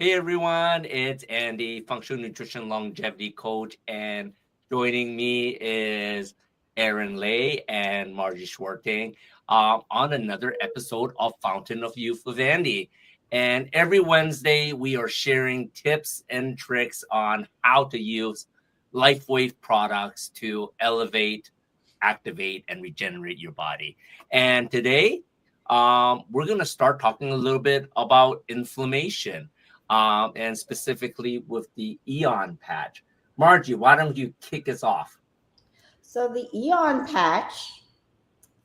Hey everyone, it's Andy, functional nutrition longevity coach, and joining me is Erin and Margie Schwarting on another episode of Fountain of Youth with Andy. And every Wednesday, we are sharing tips and tricks on how to use Lifewave products to elevate, activate, and regenerate your body. And today, we're going to start talking a little bit about inflammation and specifically with the Aeon patch. Margie, why don't you kick us off? So the Aeon patch.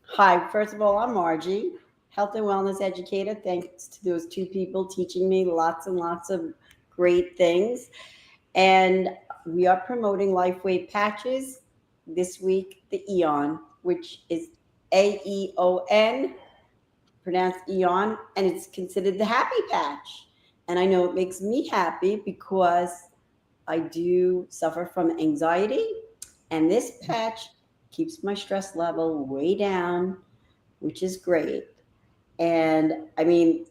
Hi, first of all, I'm Margie, health and wellness educator. Thanks to those two people teaching me lots and lots of great things. And we are promoting Lifewave patches this week, the Aeon, which is Aeon, pronounced Aeon, and it's considered the happy patch. And I know it makes me happy because I do suffer from anxiety, and this patch keeps my stress level way down, which is great. And I mean,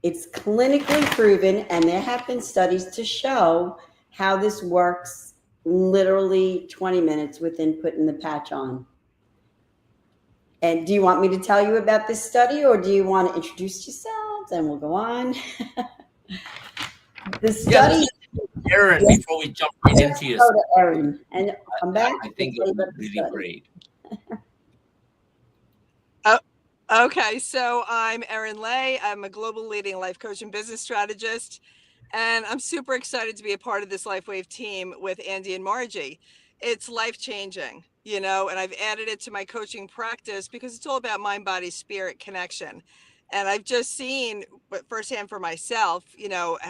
it's clinically proven, and there have been studies to show how this works literally 20 minutes within putting the patch on. And do you want me to tell you about this study, or do you want to introduce yourselves and we'll go on? The Yeah, study. let's Erin before we jump right into your Go to Erin and come back. I think it was really great. Okay, so I'm Erin Lay. I'm a global leading life coach and business strategist, and I'm super excited to be a part of this LifeWave team with Andy and Margie. It's life-changing, and I've added it to my coaching practice because it's all about mind, body, spirit connection. And I've just seen firsthand for myself,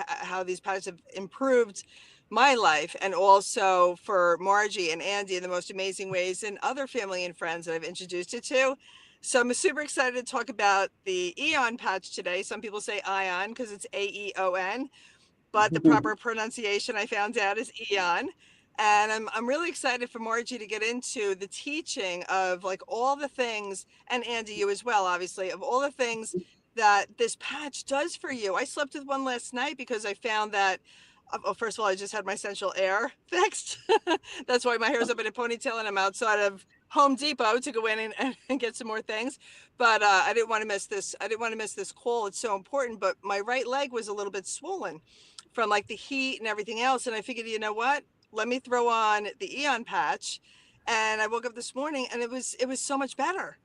how these patterns have improved my life, and also for Margie and Andy in the most amazing ways, and other family and friends that I've introduced it to. So I'm super excited to talk about the Aeon patch today. Some people say Ion because it's Aeon, but the proper pronunciation I found out is Aeon. And I'm really excited for Margie to get into the teaching of like all the things, and Andy, you as well, obviously, of all the things that this patch does for you. I slept with one last night because I found that, first of all, I just had my central air fixed. That's why my hair's up in a ponytail and I'm outside of Home Depot to go in and get some more things. But I didn't want to miss this. I didn't want to miss this call. It's so important. But my right leg was a little bit swollen from like the heat and everything else. And I figured, you know what? Let me throw on the Aeon patch. And I woke up this morning and it was so much better,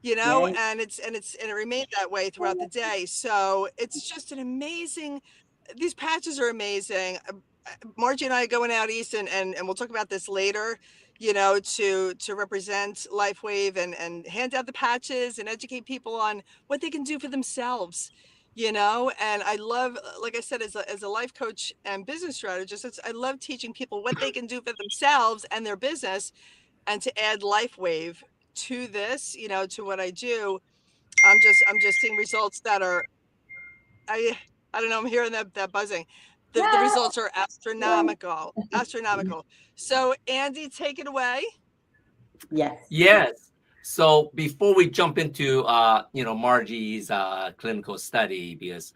Right. and it remained that way throughout the day. So it's just an amazing, these patches are amazing. Margie and I are going out east, and we'll talk about this later, to represent Lifewave and hand out the patches and educate people on what they can do for themselves, and I love, like I said, as a life coach and business strategist, I love teaching people what they can do for themselves and their business, and to add Lifewave to this, to what I do. I'm just seeing results that are, I don't know, I'm hearing that buzzing. The results are astronomical. So Andy, take it away. Yes. Yes. So before we jump into Margie's clinical study, because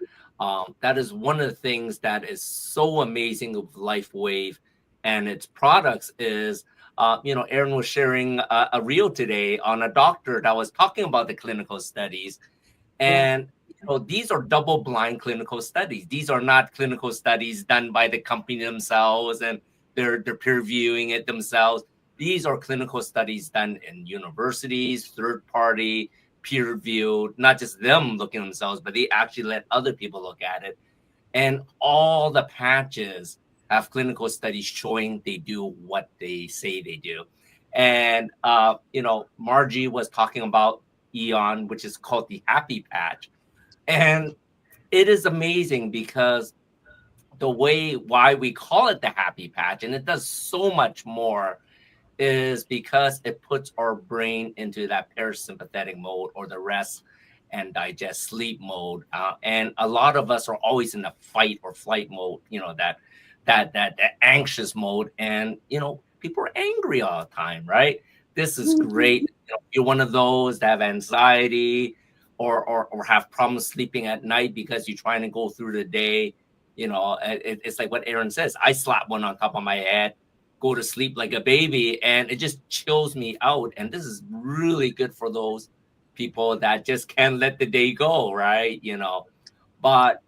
that is one of the things that is so amazing of LifeWave and its products is Erin was sharing a reel today on a doctor that was talking about the clinical studies, and these are double-blind clinical studies. These are not clinical studies done by the company themselves and they're peer reviewing it themselves. These are clinical studies done in universities, third party, peer reviewed, not just them looking at themselves, but they actually let other people look at it. And all the patches have clinical studies showing they do what they say they do. And, Margie was talking about Aeon, which is called the Happy Patch. And it is amazing because why we call it the Happy Patch, and it does so much more, is because it puts our brain into that parasympathetic mode, or the rest and digest sleep mode. And a lot of us are always in the fight or flight mode, that anxious mode. And, people are angry all the time, right? This is great. You're one of those that have anxiety or have problems sleeping at night because you're trying to go through the day. It's like what Erin says. I slap one on top of my head, go to sleep like a baby, and it just chills me out. And this is really good for those people that just can't let the day go, right? But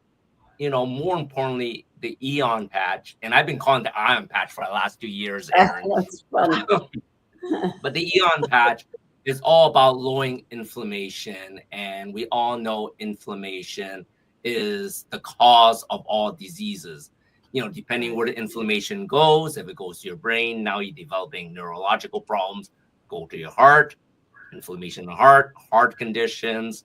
more importantly, the Eon patch, and I've been calling the Ion patch for the last 2 years, Erin. That's funny. But the Eon patch is all about lowering inflammation. And we all know inflammation is the cause of all diseases. Depending where the inflammation goes, if it goes to your brain, now you're developing neurological problems, go to your heart, inflammation in the heart conditions,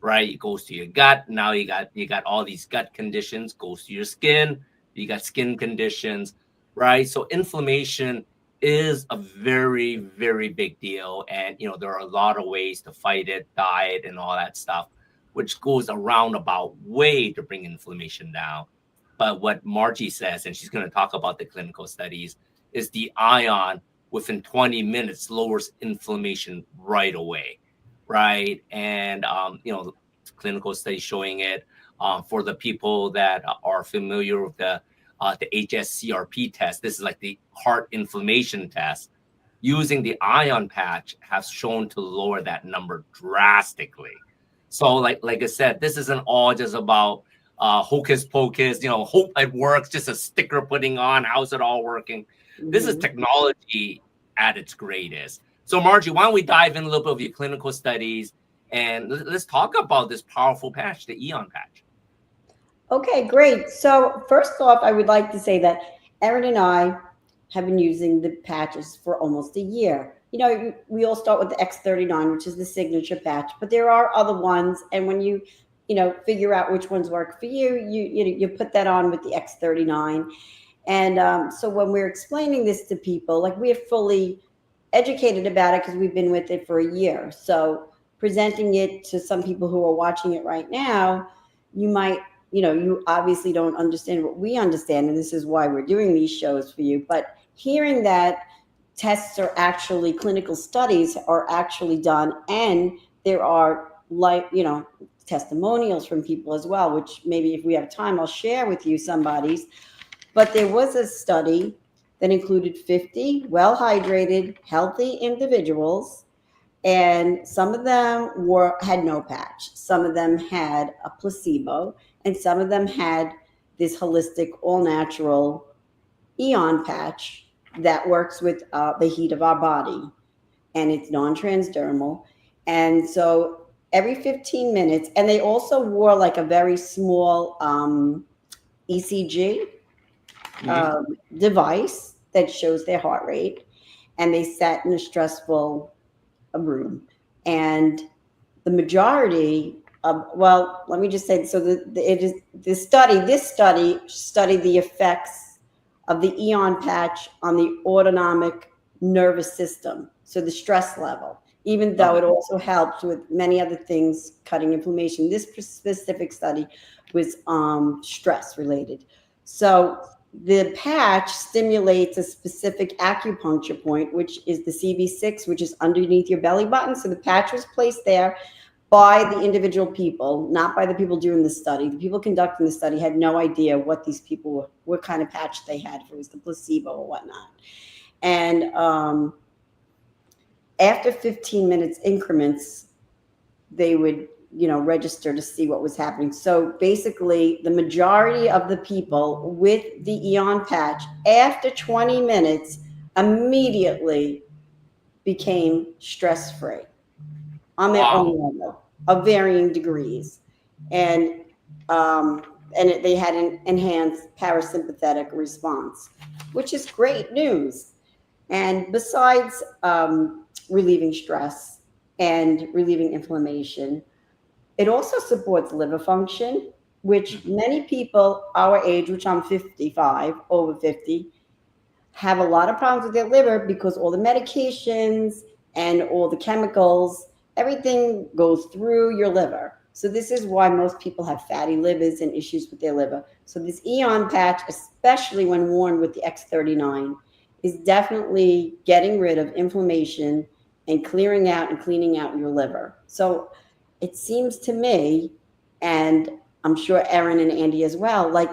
right? It goes to your gut. Now you got all these gut conditions, goes to your skin, you got skin conditions, right? So inflammation is a very, very big deal. And there are a lot of ways to fight it, diet and all that stuff, which goes a roundabout way to bring inflammation down. But what Margie says, and she's going to talk about the clinical studies, is the ion within 20 minutes lowers inflammation right away, right? And clinical studies showing it. For the people that are familiar with the HSCRP test, this is like the heart inflammation test. Using the ion patch has shown to lower that number drastically. So, like I said, this isn't all just about hocus pocus, hope it works, just a sticker putting on, how's it all working? This is technology at its greatest. So, Margie, why don't we dive in a little bit of your clinical studies and let's talk about this powerful patch, the Eon patch. Okay, great. So first off, I would like to say that Erin and I have been using the patches for almost a year. We all start with the X39, which is the signature patch, but there are other ones. And when you figure out which ones work for you, you put that on with the X39. And so when we're explaining this to people, like, we're fully educated about it because we've been with it for a year. So presenting it to some people who are watching it right now, you might, you obviously don't understand what we understand. And this is why we're doing these shows for you. But hearing that tests are actually, clinical studies are actually done, and there are, testimonials from people as well, which maybe if we have time, I'll share with you somebody's. But there was a study that included 50 well-hydrated, healthy individuals, and some of them had no patch. Some of them had a placebo, and some of them had this holistic, all-natural Eon patch that works with the heat of our body, and it's non-transdermal. And so every 15 minutes, and they also wore like a very small ECG device that shows their heart rate, and they sat in a stressful room. And the majority of, well, let me just say, so this study studied the effects of the Eon patch on the autonomic nervous system, so the stress level, even though it also helped with many other things, cutting inflammation. This specific study was stress related. So the patch stimulates a specific acupuncture point, which is the CV6, which is underneath your belly button. So the patch was placed there by the individual people, not by the people doing the study. The people conducting the study had no idea what these people were, what kind of patch they had, if it was the placebo or whatnot. And after 15 minutes increments, they would register to see what was happening. So basically, the majority of the people with the Eon patch, after 20 minutes, immediately became stress-free on their own level of varying degrees. And they had an enhanced parasympathetic response, which is great news. And besides relieving stress and relieving inflammation, it also supports liver function, which many people our age, which I'm 55, over 50, have a lot of problems with their liver because all the medications and all the chemicals, everything goes through your liver. So this is why most people have fatty livers and issues with their liver. So this Eon patch, especially when worn with the X39, is definitely getting rid of inflammation and clearing out and cleaning out your liver. So it seems to me, and I'm sure Erin and Andy as well, like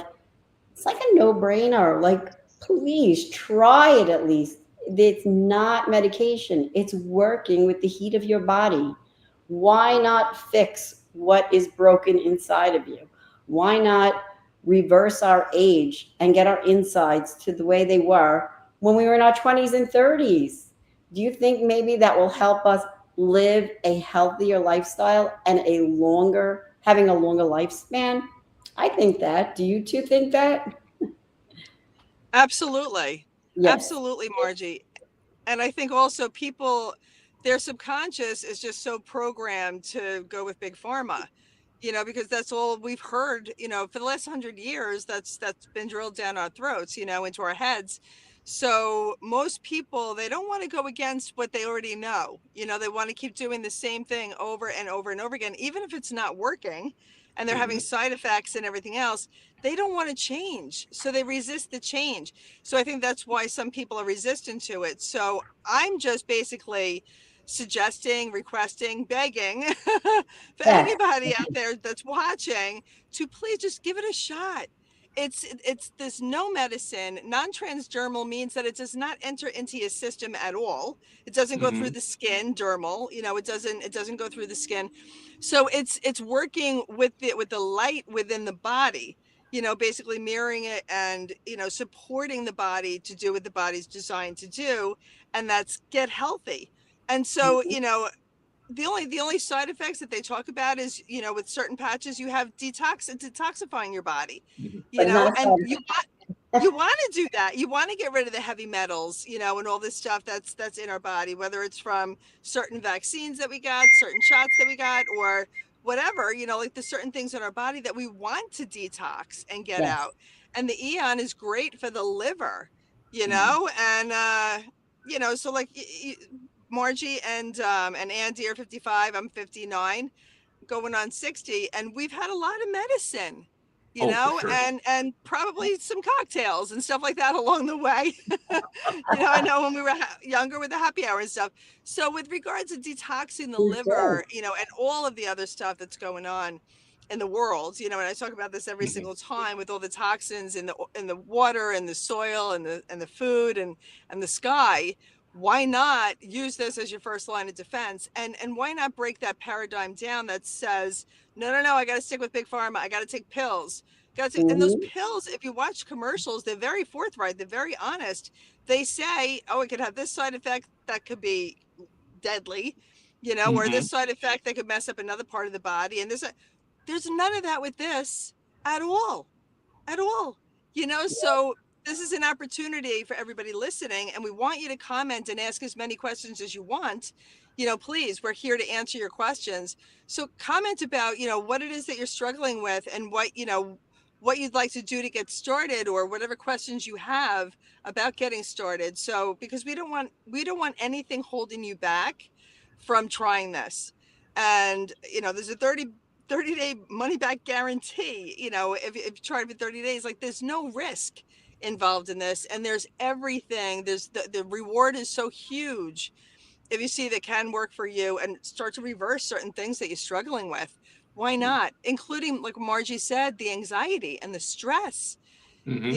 It's like a no-brainer. Like, please try it at least. It's not medication. It's working with the heat of your body. Why not fix what is broken inside of you? Why not reverse our age and get our insides to the way they were when we were in our 20s and 30s? Do you think maybe that will help us live a healthier lifestyle and having a longer lifespan? I think that. Do you two think that? Absolutely. Yes. Absolutely, Margie. And I think also people, their subconscious is just so programmed to go with big pharma, because that's all we've heard, for the last 100 years. That's been drilled down our throats, into our heads. So most people, they don't want to go against what they already know. They want to keep doing the same thing over and over and over again, even if it's not working and they're having Mhm. side effects and everything else. They don't want to change. So they resist the change. So I think that's why some people are resistant to it. So I'm just basically suggesting, requesting, begging for Yes. anybody out there that's watching to please just give it a shot. It's There's no medicine. Non-transdermal means that it does not enter into your system at all. It doesn't go through Mhm. the skin. Dermal, it doesn't go through the skin. So it's working with the light within the body, basically mirroring it and, supporting the body to do what the body's designed to do, and that's get healthy. And so, the only side effects that they talk about is, with certain patches, you have detoxifying your body, Mhm. But it's not a and side you effect. want to do that. You want to get rid of the heavy metals, and all this stuff that's in our body, whether it's from certain vaccines that we got, certain shots that we got, or whatever, like there's certain things in our body that we want to detox and get Yes. out. And the Eon is great for the liver, Mhm. and so like Margie and Andy are 55, I'm 59, going on 60, and we've had a lot of medicine, Oh, for sure. and probably some cocktails and stuff like that along the way. I know when we were younger with the happy hour and stuff. So with regards to detoxing the We did. liver, and all of the other stuff that's going on in the world, and I talk about this every Mhm. single time with all the toxins in the water and the soil and the food and the sky. Why not use this as your first line of defense, and why not break that paradigm down that says, no, I got to stick with big pharma, I got to take pills, and those Hmm. pills, if you watch commercials, they're very forthright, they're very honest. They say, oh, it could have this side effect that could be deadly, or this Mhm. side effect that could mess up another part of the body, and there's none of that with this at all, at all. So this is an opportunity for everybody listening, and we want you to comment and ask as many questions as you want. Please, we're here to answer your questions. So comment about, what it is that you're struggling with, and what you'd like to do to get started, or whatever questions you have about getting started. So because we don't want anything holding you back from trying this. And there's a 30-day money back guarantee. If you try it for 30 days, like, there's no risk involved in this, and there's everything. There's the reward is so huge if you see that can work for you and start to reverse certain things that you're struggling with. Why not? Including, like Margie said, the anxiety and the stress, Mhm.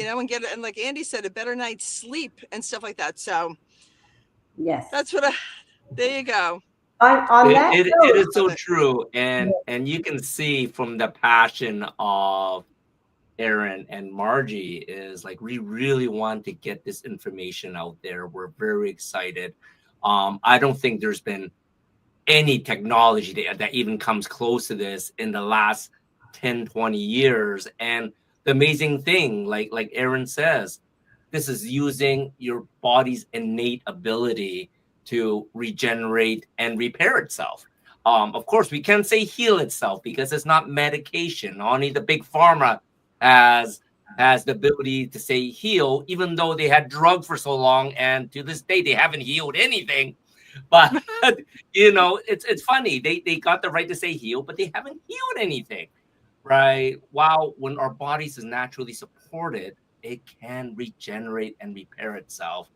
and like Andy said, a better night's sleep and stuff like that. So Yes. that's there you go. On It, that it it note, is Love so it. true, and you can see from the passion of Erin and Margie is like we really want to get this information out there. We're very excited. I don't think there's been any technology that even comes close to this in the last 10, 20 years. And the amazing thing, like Erin says, this is using your body's innate ability to regenerate and repair itself. Of course, we can't say heal itself because it's not medication. Only the big pharma has has the ability to say heal, even though they had drug for so long, and to this day they haven't healed anything. But it's funny. They got the right to say heal, but they haven't healed anything, right? Wow, when our bodies is naturally supported, it can regenerate and repair itself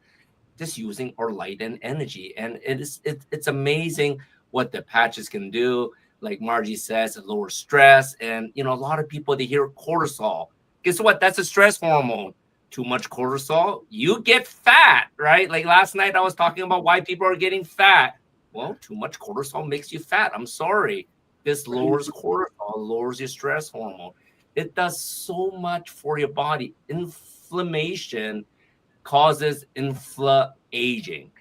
just using our light and energy. And it's amazing what the patches can do. Like Margie says, it lowers stress. And a lot of people, they hear cortisol. Guess what? That's a stress hormone. Too much cortisol, you get fat, right? Like last night, I was talking about why people are getting fat. Well, too much cortisol makes you fat. I'm sorry. This lowers cortisol, lowers your stress hormone. It does so much for your body. Inflammation causes aging,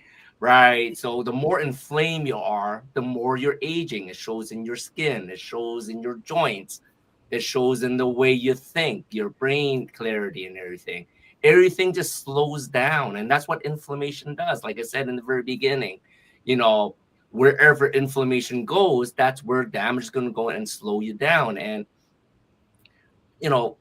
right? So the more inflamed you are, the more you're aging. It shows in your skin, it shows in your joints, it shows in the way you think, your brain clarity and everything. Everything just slows down. And that's what inflammation does. Like I said in the very beginning, you know, wherever inflammation goes, that's where damage is going to go and slow you down. And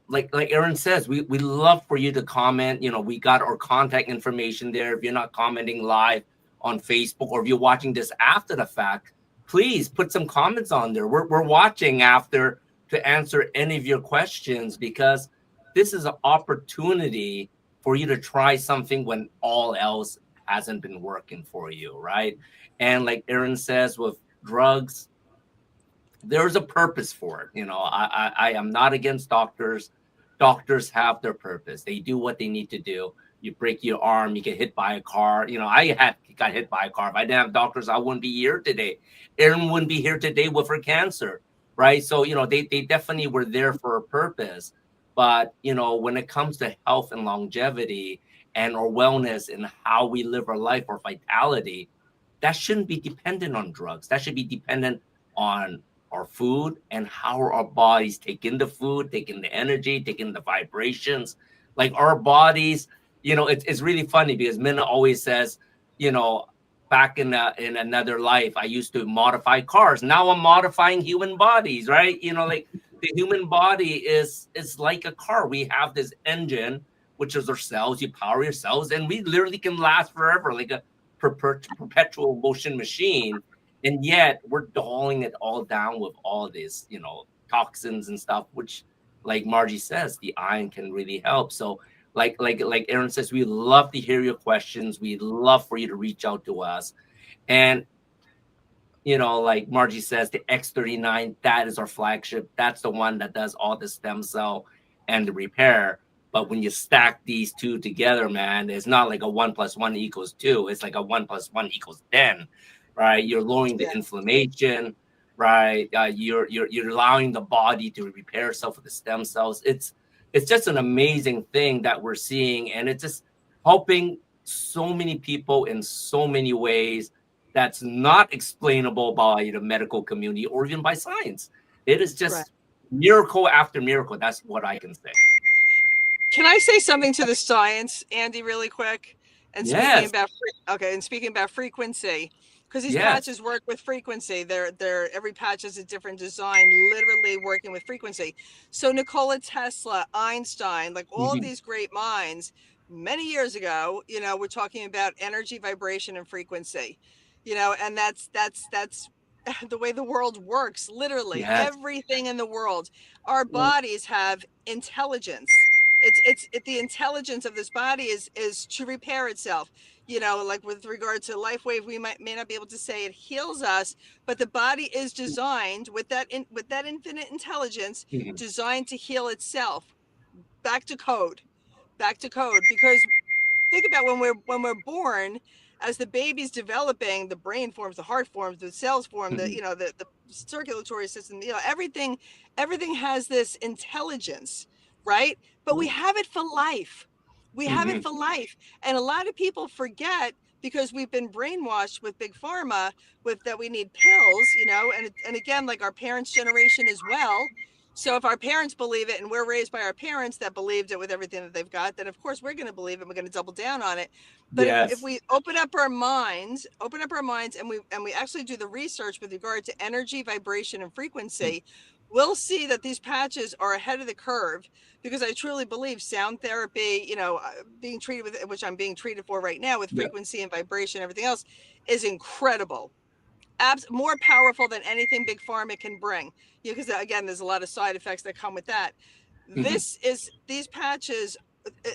like Erin says, we love for you to comment. We got our contact information there. If you're not commenting live on Facebook, or if you're watching this after the fact, please put some comments on there. We're watching after to answer any of your questions, because this is an opportunity for you to try something when all else hasn't been working for you, right? And like Erin says, with drugs, there's a purpose for it. I am not against doctors. Doctors have their purpose. They do what they need to do. You break your arm, you get hit by a car. I got hit by a car. If I didn't have doctors, I wouldn't be here today. Erin wouldn't be here today with her cancer, right? So they definitely were there for a purpose. But when it comes to health and longevity and our wellness and how we live our life, or vitality, that shouldn't be dependent on drugs. That should be dependent on our food and how our bodies take in the food, take in the energy, take in the vibrations. Like our bodies, it's really funny because Minna always says, you know, back in another life, I used to modify cars. Now I'm modifying human bodies, right? Like the human body is like a car. We have this engine, which is our cells. You power your cells, and we literally can last forever, like a perpetual motion machine. And yet we're dulling it all down with all this, toxins and stuff, which, like Margie says, the iron can really help. So like Erin says, we love to hear your questions. We love for you to reach out to us. And like Margie says, the X39, that is our flagship. That's the one that does all the stem cell and the repair. But when you stack these two together, man, it's not like a 1 + 1 = 2. It's like a 1 + 1 = 10, right? You're lowering the inflammation, right? You're allowing the body to repair itself with the stem cells. It's just an amazing thing that we're seeing, and it's just helping so many people in so many ways that's not explainable by the medical community or even by science. It is just miracle after miracle. That's what I can say. Can I say something to the science, Andy, really quick? And speaking about frequency, because these patches work with frequency. They're every patch has a different design, literally working with frequency. So Nikola Tesla, Einstein, like all of these great minds, many years ago, we're talking about energy, vibration, and frequency. And that's the way the world works. Literally, everything in the world, our bodies have intelligence. It's the intelligence of this body is to repair itself. Like with regard to Lifewave, we may not be able to say it heals us, but the body is designed with that infinite intelligence, designed to heal itself. Back to code, because think about when we're born, as the baby's developing, the brain forms, the heart forms, the cells form, the circulatory system, everything has this intelligence, right? But we have it for life. Have it for life. And a lot of people forget, because we've been brainwashed with big pharma, with that we need pills, and again, like our parents' generation as well. So if our parents believe it, and we're raised by our parents that believed it with everything that they've got, then of course we're going to believe it. We're going to double down on it. But if we open up our minds, and we actually do the research with regard to energy, vibration, and frequency, we'll see that these patches are ahead of the curve, because I truly believe sound therapy, being treated with, which I'm being treated for right now with frequency and vibration, everything else, is incredible. More powerful than anything big pharma can bring, because again, there's a lot of side effects that come with that. These patches,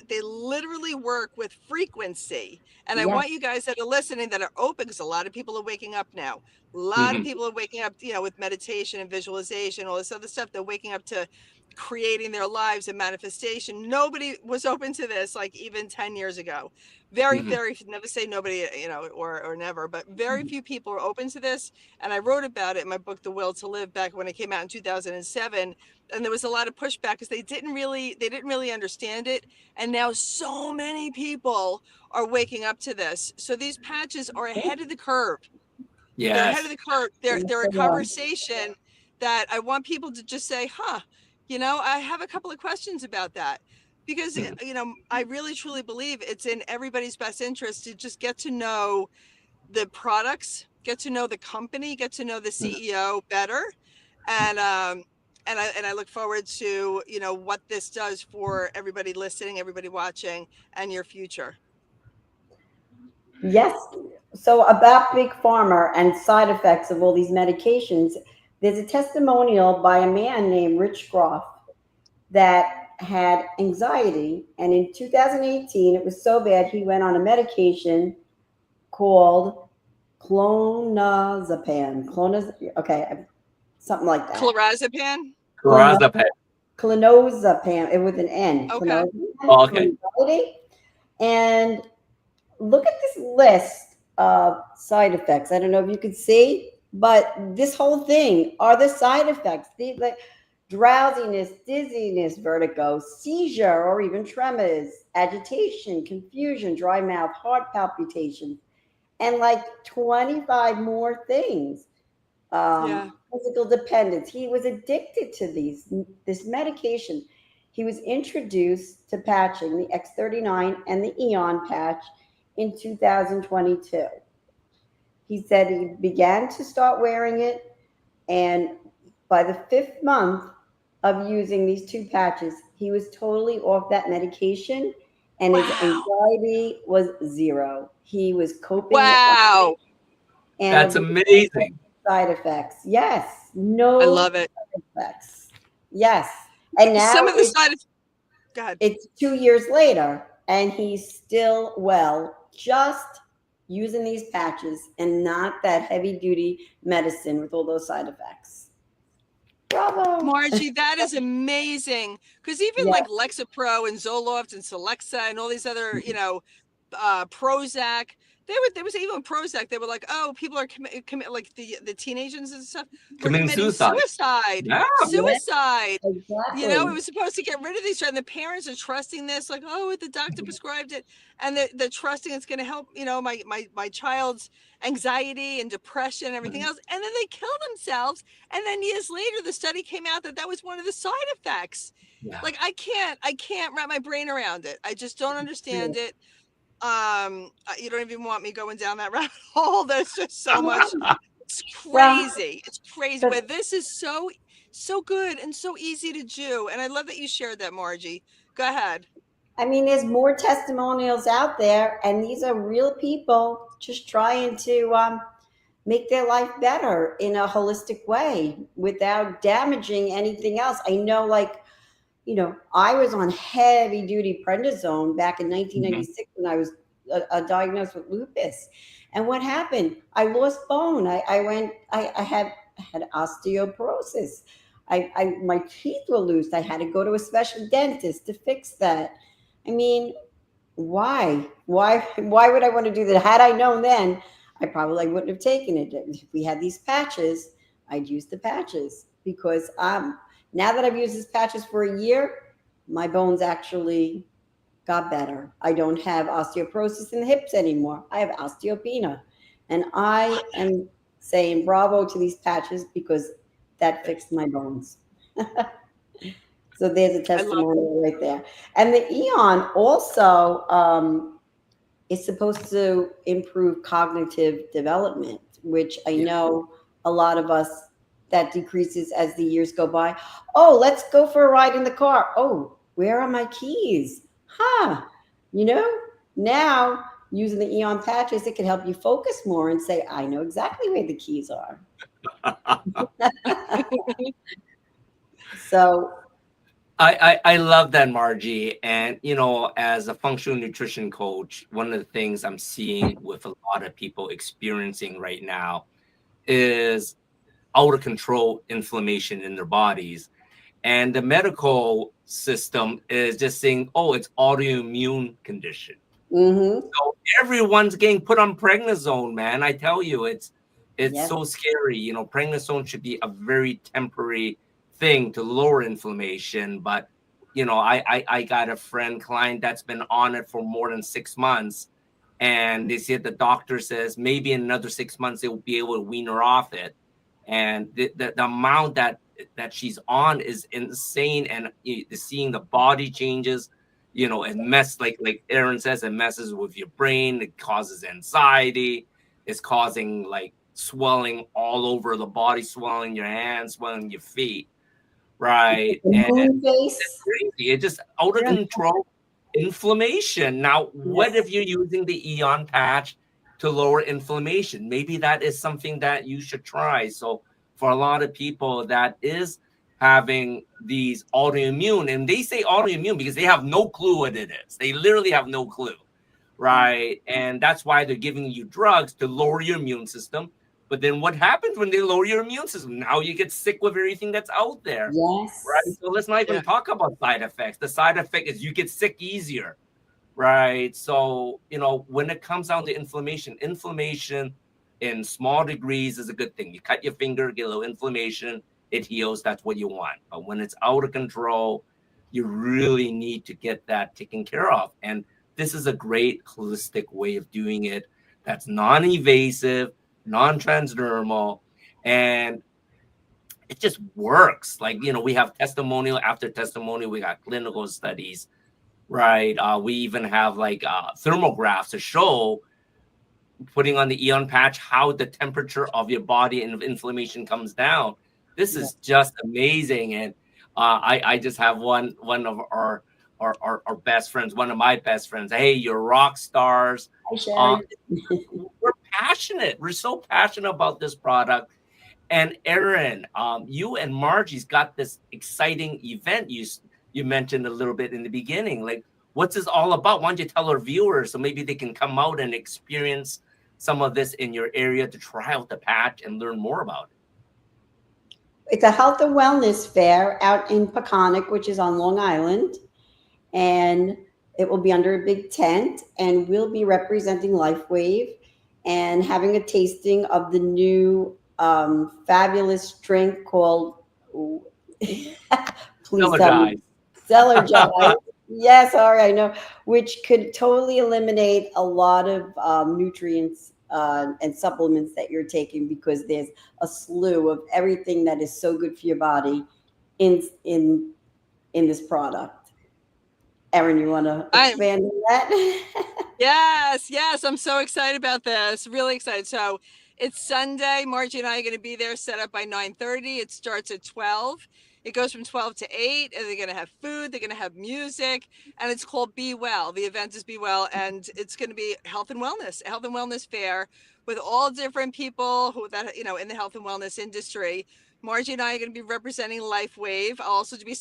they literally work with frequency. And I want you guys that are listening, that are open, because a lot of people are waking up now. A lot of people are waking up, with meditation and visualization, all this other stuff. They're waking up to creating their lives and manifestation. Nobody was open to this, like even 10 years ago. Very, very, never say nobody, you know, or never, but very few people were open to this. And I wrote about it in my book, The Will to Live, back when it came out in 2007. And there was a lot of pushback because they didn't really understand it. And now so many people are waking up to this. So these patches are ahead of the curve. They're ahead of Yes. the curve. They're a conversation that I want people to just say, huh, you know, I have a couple of questions about that. Because, you know, I really truly believe it's in everybody's best interest to just get to know the products, get to know the company, get to know the CEO better. And I look forward to, you know, what this does for everybody listening, everybody watching, and your future. Yes. So about Big Pharma and side effects of all these medications, there's a testimonial by a man named Rich Groff that had anxiety. And in 2018, it was so bad, he went on a medication called clonazepam. Okay, something like that. Clonazepam? Clonazepam, with an N. Okay. Oh, okay. Anxiety. And look at this list of side effects. I don't know if you can see, but this whole thing are the side effects. The drowsiness, dizziness, vertigo, seizure, or even tremors, agitation, confusion, dry mouth, heart palpitation, and like 25 more things. Physical dependence. He was addicted to this medication. He was introduced to patching, the X39 and the Aeon patch, in 2022. He said he began to start wearing it, and by the 5th month of using these 2 patches, he was totally off that medication, and his anxiety was 0. He was coping. Wow. And that's amazing. Side effects. Yes. No. I love it. Side effects. Yes. And now some of the side effects. Go ahead. It's 2 years later, and he's still well, just using these patches and not that heavy duty medicine with all those side effects. Bravo. Margie, that is amazing. Because even like Lexapro and Zoloft and Celexa and all these other, you know, Prozac, there was even Prozac. They were like, oh, people are like the teenagers and stuff were committing suicide. Yeah. Suicide. Exactly. You know, it was supposed to get rid of these, and the parents are trusting this, like, oh, the doctor prescribed it, and they're trusting it's going to help, you know, my child's anxiety and depression and everything else, and then they kill themselves, and then years later, the study came out that was one of the side effects. Yeah. Like, I can't wrap my brain around it. I just don't understand it. You don't even want me going down that rabbit hole. There's just so much. It's crazy. It's crazy. But this is so good and so easy to do. And I love that you shared that, Margie. Go ahead. I mean, there's more testimonials out there, and these are real people just trying to make their life better in a holistic way without damaging anything else. I know, like, you know, I was on heavy duty prednisone back in 1996 when I was diagnosed with lupus. And what happened? I lost bone. I had osteoporosis. My teeth were loose. I had to go to a special dentist to fix that. I mean, why would I want to do that? Had I known then, I probably wouldn't have taken it. If we had these patches, I'd use the patches, because now that I've used these patches for a year, my bones actually got better. I don't have osteoporosis in the hips anymore. I have osteopenia. And I am saying bravo to these patches, because that fixed my bones. So there's a testimonial right there. And the Aeon also is supposed to improve cognitive development, which I know a lot of us, that decreases as the years go by. Oh, let's go for a ride in the car. Oh, where are my keys? You know, now using the Aeon patches, it can help you focus more and say, I know exactly where the keys are. So I love that, Margie. And, you know, as a functional nutrition coach, one of the things I'm seeing with a lot of people experiencing right now is out of control inflammation in their bodies. And the medical system is just saying, oh, it's autoimmune condition. Mm-hmm. So everyone's getting put on prednisone, man. I tell you, it's Yes. so scary. You know, prednisone should be a very temporary thing to lower inflammation. But you know, I got a client that's been on it for more than 6 months, and they said the doctor says maybe in another 6 months they will be able to wean her off it. And the amount that she's on is insane, and seeing the body changes, you know, it like Erin says, it messes with your brain, it causes anxiety, it's causing like swelling all over the body, swelling your hands, swelling your feet, right? The And moon it's face. crazy, it's just out of control inflammation. Now, what Yes. if you're using the Aeon patch to lower inflammation? Maybe that is something that you should try. So for a lot of people that is having these autoimmune, and they say autoimmune because they have no clue what it is. They literally have no clue, right? And that's why they're giving you drugs to lower your immune system. But then what happens when they lower your immune system? Now you get sick with everything that's out there, right? Yes. So let's not even talk about side effects. The side effect is you get sick easier, right? So, you know, when it comes down to inflammation in small degrees is a good thing. You cut your finger, get a little inflammation, it heals. That's what you want. But when it's out of control, you really need to get that taken care of. And this is a great holistic way of doing it that's non-invasive, non-transdermal, and it just works. Like, you know, we have testimonial after testimonial, we got clinical studies, right? We even have like thermographs to show, putting on the Aeon patch, how the temperature of your body and inflammation comes down. This is just amazing. And I just have one of our best friends, one of my best friends. Hey, you're rock stars. Hi, Sharon. We're passionate. We're so passionate about this product. And Erin, you and Margie's got this exciting event you mentioned a little bit in the beginning. Like, what's this all about? Why don't you tell our viewers so maybe they can come out and experience some of this in your area to try out the patch and learn more about it? It's a health and wellness fair out in Peconic, which is on Long Island. And it will be under a big tent. And we'll be representing Lifewave and having a tasting of the new fabulous drink called please tell me. Celergize. Yes, all right, I know, which could totally eliminate a lot of nutrients and supplements that you're taking, because there's a slew of everything that is so good for your body in this product. Erin, you want to expand on that? Yes, I'm so excited about this. Really excited. So it's Sunday. Margie and I are going to be there, set up by 9:30. It starts at 12. It goes from 12 to 8, and they're going to have food. They're going to have music, and it's called Be Well. The event is Be Well, and it's going to be a health and wellness fair with all different people who in the health and wellness industry. Margie and I are going to be representing Lifewave. I'll be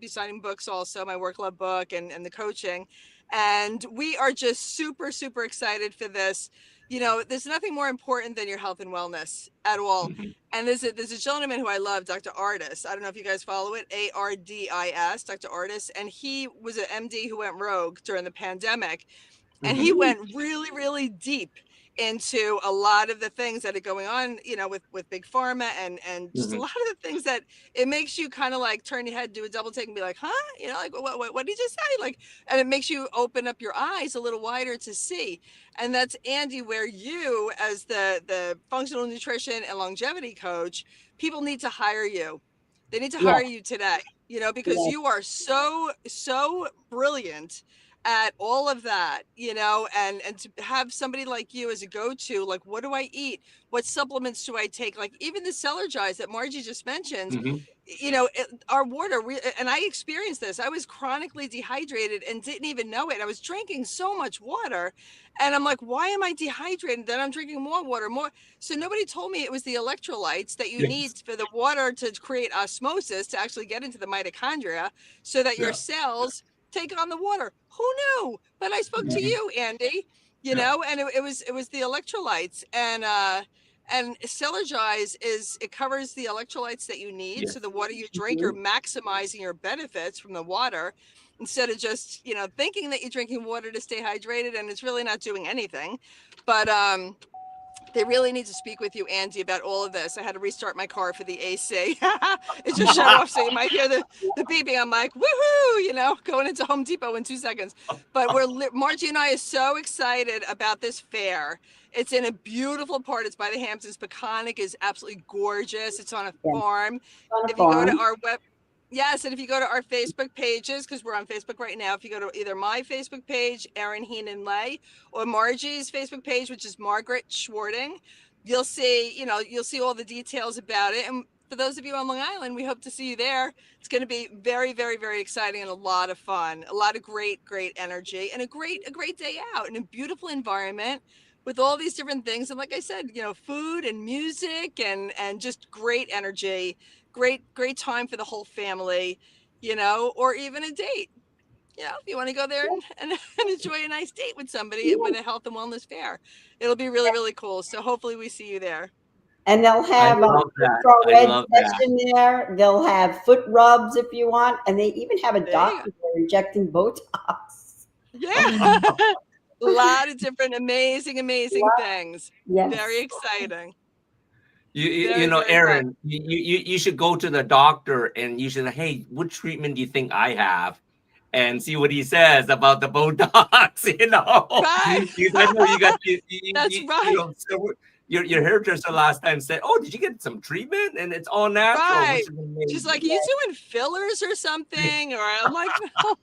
signing books also, my Work Love book and the coaching. And we are just super, super excited for this. You know, there's nothing more important than your health and wellness at all. Mm-hmm. And there's a gentleman who I love, Dr. Ardis. I don't know if you guys follow it, Ardis, Dr. Ardis. And he was an MD who went rogue during the pandemic. And he went really, really deep into a lot of the things that are going on, with big pharma and just a lot of the things that it makes you kind of like turn your head, do a double take and be like, like, what did he just say? Like, and it makes you open up your eyes a little wider to see. And that's, Andy, where you, as the functional nutrition and longevity coach, people need to hire you. They need to hire you today, because you are so, so brilliant at all of that, and to have somebody like you as a go-to, like, what do I eat? What supplements do I take? Like, even the Celergize that Margie just mentioned, our water, and I experienced this. I was chronically dehydrated and didn't even know it. I was drinking so much water, and I'm like, why am I dehydrated? Then I'm drinking more water, more. So nobody told me it was the electrolytes that you need for the water to create osmosis, to actually get into the mitochondria, so that your cells take on the water. Who knew? But I spoke to you, Andy, and it was the electrolytes. And And Cellergize it covers the electrolytes that you need. Yes. So the water you drink, you're maximizing your benefits from the water instead of just, thinking that you're drinking water to stay hydrated, and it's really not doing anything. But they really need to speak with you, Andy, about all of this. I had to restart my car for the AC. It just shut off, so you might hear the beeping. I'm like, woohoo, going into Home Depot in 2 seconds. But Margie and I are so excited about this fair. It's in a beautiful part. It's by the Hamptons. Peconic is absolutely gorgeous. It's on a farm. On a If you go to farm. our Yes, and if you go to our Facebook pages, because we're on Facebook right now, if you go to either my Facebook page, Erin Heenan Lay, or Margie's Facebook page, which is Margaret Schwarting, you'll see all the details about it. And for those of you on Long Island, we hope to see you there. It's going to be very, very, very exciting and a lot of fun, a lot of great, great energy, and a great day out in a beautiful environment with all these different things. And like I said, food and music and just great energy. Great time for the whole family, or even a date. If you want to go there and enjoy a nice date with somebody with a health and wellness fair, it'll be really, really cool. So hopefully we see you there. And they'll have a infrared session there. They'll have foot rubs if you want. And they even have a doctor there injecting Botox. Yeah. A lot of different amazing things. Yes. Very exciting. Erin, you should go to the doctor and you should say, hey, what treatment do you think I have? And see what he says about the Botox, Right. Because I know you got That's right. Your hairdresser last time said, oh, did you get some treatment? And it's all natural. Right. She's like, are you doing fillers or something? Or I'm like, no.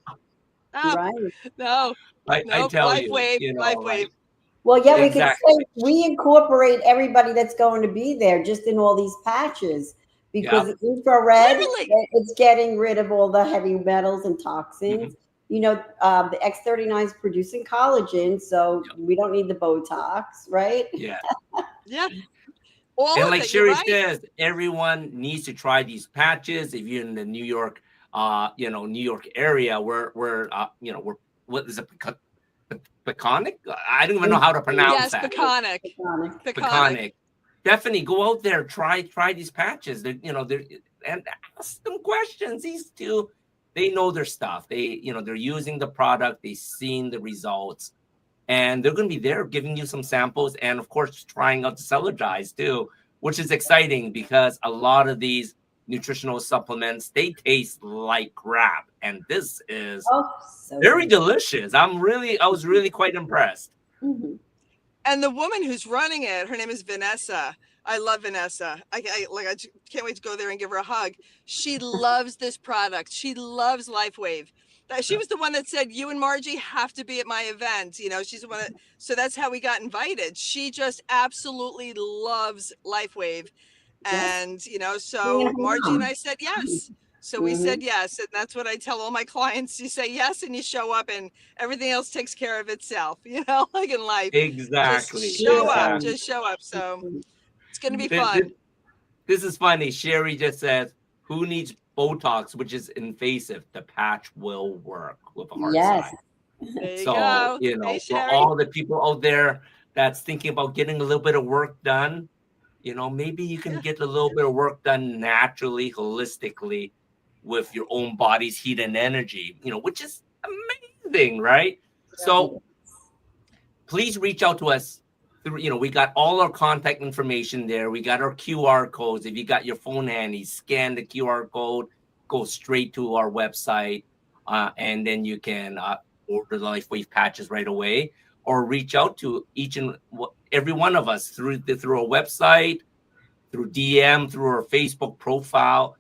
Right. No. I tell Lifewave, you, Lifewave. Well, yeah, we could say we incorporate everybody that's going to be there just in all these patches because infrared, it's getting rid of all the heavy metals and toxins. Mm-hmm. The X39 is producing collagen, so we don't need the Botox, right? Yeah. Yeah. And like Sherry says, everyone needs to try these patches. If you're in the New York, New York area, we're what is it? Peconic? I don't even know how to pronounce that. Peconic. Definitely go out there, try these patches. And ask them questions. These two, they know their stuff. They're using the product. They've seen the results, and they're going to be there giving you some samples, and of course trying out the Cellergize too, which is exciting because a lot of these nutritional supplements, they taste like crap, and this is very delicious. I was really quite impressed. Mm-hmm. And the woman who's running it, her name is Vanessa. I love Vanessa. I can't wait to go there and give her a hug. She loves this product. She loves Lifewave. She was the one that said, you and Margie have to be at my event. She's the one so that's how we got invited. She just absolutely loves Lifewave. And, so Margie and I said yes. So we said yes. And that's what I tell all my clients. You say yes and you show up and everything else takes care of itself, like in life. Exactly. Just show up. So it's going to be fun. This is funny. Sherry just says, who needs Botox, which is invasive? The patch will work with a hard side. There you go. Hey, for all the people out there that's thinking about getting a little bit of work done, maybe you can get a little bit of work done naturally, holistically, with your own body's heat and energy, which is amazing, right? So please reach out to us. We got all our contact information there. We got our QR codes. If you got your phone handy, scan the QR code, go straight to our website, and then you can order the Lifewave patches right away, or reach out to each and every one of us through our website, through DM, through our Facebook profile,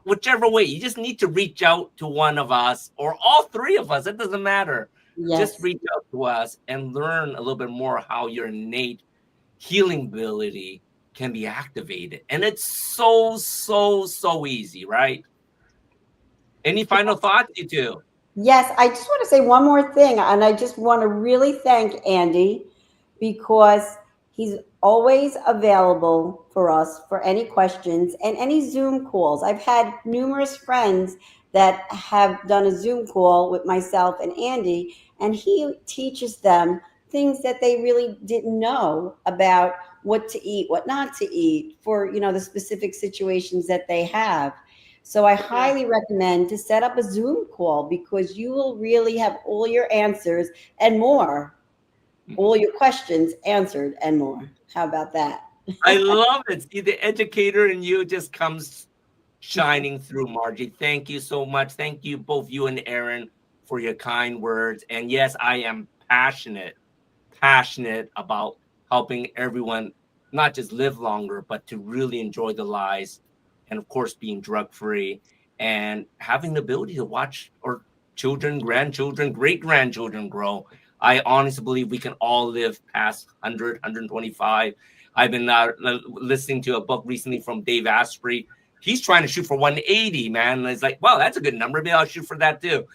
whichever way. You just need to reach out to one of us or all three of us. It doesn't matter. Just reach out to us and learn a little bit more how your innate healing ability can be activated. And it's so easy, right? Any final thoughts, you two? Yes, I just want to say one more thing. And I just want to really thank Andy because he's always available for us for any questions and any Zoom calls. I've had numerous friends that have done a Zoom call with myself and Andy, and he teaches them things that they really didn't know about what to eat, what not to eat for, the specific situations that they have. So I highly recommend to set up a Zoom call, because you will really have all your answers and more, all your questions answered and more. How about that? I love it. See, the educator in you just comes shining through, Margie. Thank you so much. Thank you, both you and Erin, for your kind words. And yes, I am passionate about helping everyone not just live longer, but to really enjoy the lives, and of course being drug free and having the ability to watch our children, grandchildren, great grandchildren grow. I honestly believe we can all live past 100, 125. I've been listening to a book recently from Dave Asprey. He's trying to shoot for 180, man. And it's like, wow, that's a good number. Maybe I'll shoot for that too.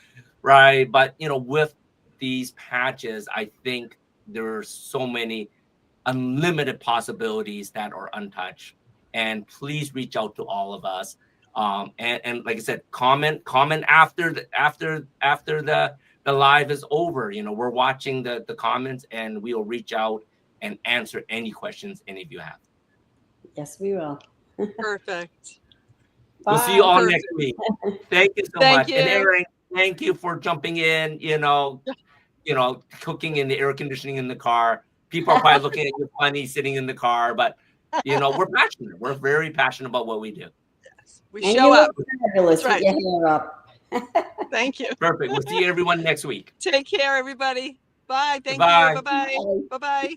Right. But, with these patches, I think there are so many unlimited possibilities that are untouched. And please reach out to all of us. And like I said, comment after the live is over. We're watching the comments, and we'll reach out and answer any questions any of you have. Yes, we will. Perfect. Bye. We'll see you all next week. Thank you so much. You. And Erin, thank you for jumping in, cooking in the air conditioning in the car. People are probably looking at you funny sitting in the car, but we're passionate. We're very passionate about what we do. Yes. We show up. Fabulous. That's right. With your hair up. Thank you. Perfect. We'll see everyone next week. Take care, everybody. Bye. Thank Bye. you. Bye-bye. Bye-bye.